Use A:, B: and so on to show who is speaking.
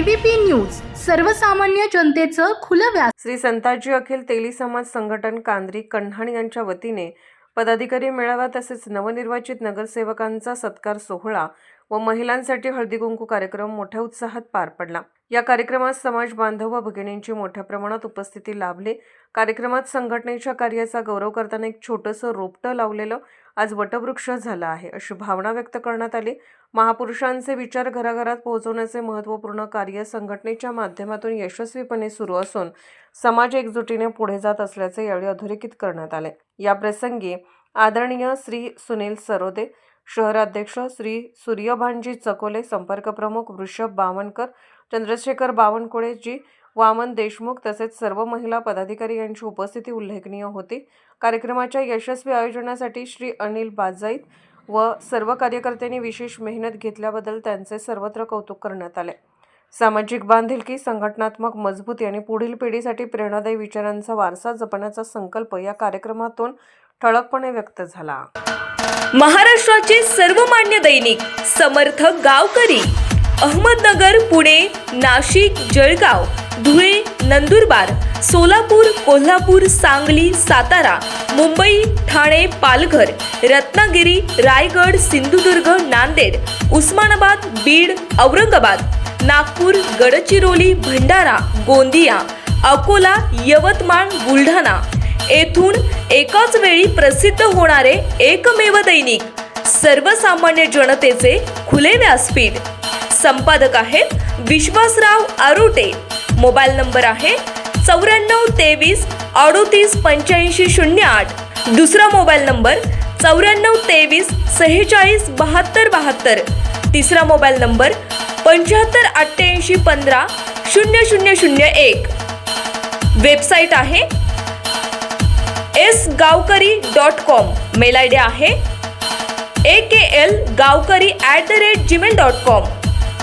A: ABP news सर्वसामान्य जनतेचं खुलं व्यास।
B: श्री संताजी अखिल तेली समाज संघटन कांद्री कन्हाण यांच्या वतीने पदाधिकारी मेळावा तसेच नवनिर्वाचित नगरसेवकांचा सत्कार सोहळा व महिलांसाठी हळदी कुंकू कार्यक्रम मोठ्या उत्साहात पार पडला। या कार्यक्रमात समाज बांधव व भगिनींची मोठ्या प्रमाणात उपस्थिती लाभली। कार्यक्रमात संघटनेच्या कार्याचा गौरव करताना एक छोटंसं रोपटं लावलेलं आज वटवृक्ष झालं आहे अशी भावना व्यक्त करण्यात आली। महापुरुषांचे विचार घराघरात पोहोचवण्याचे महत्त्वपूर्ण कार्य संघटनेच्या माध्यमातून यशस्वीपणे सुरू असून समाज एकजुटीने पुढे जात असल्याचे यावेळी अधोरेखित करण्यात आले। या प्रसंगी आदरणीय श्री सुनील सरोदे, शहराध्यक्ष श्री सूर्यभानजी चकोले, संपर्क प्रमुख वृषभ बावनकर, चंद्रशेखर बावनकुळे जी, वामन देशमुख तसेच सर्व महिला पदाधिकारी यांची उपस्थिती उल्लेखनीय होती। कार्यक्रमाच्या यशस्वी आयोजनासाठी श्री अनिल बाजाईत व सर्व कार्यकर्त्यांनी विशेष मेहनत घेतल्याबद्दल त्यांचे सर्वत्र कौतुक करण्यात आले। सामाजिक बांधिलकी, संघटनात्मक मजबूती आणि पुढील पिढीसाठी प्रेरणादायी विचारांचा वारसा जपण्याचा संकल्प या कार्यक्रमातून ठळकपणे व्यक्त झाला।
C: महाराष्ट्राचे सर्वमान्य दैनिक समर्थ गावकरी अहमदनगर, पुणे, नाशिक, जळगाव, धुळे, नंदुरबार, सोलापूर, कोल्हापूर, सांगली, सातारा, मुंबई, ठाणे, पालघर, रत्नागिरी, रायगड, सिंधुदुर्ग, नांदेड, उस्मानाबाद, बीड, औरंगाबाद, नागपूर, गडचिरोली, भंडारा, गोंदिया, अकोला, यवतमाळ, बुलढाणा येथून एकाच वेळी प्रसिद्ध होणारे एकमेव दैनिक सर्वसामान्य जनतेचे खुले व्यासपीठ। संपादक आहेत विश्वासराव आरोटे। मोबाईल नंबर आहे 9423 38 85 08। दुसरा मोबाईल नंबर 9423 46 72 72। तिसरा मोबाईल नंबर 75 88 15 0001। वेबसाईट आहे sgavkari.com। मेल आयडी आहे akl gavkari@gmail.com।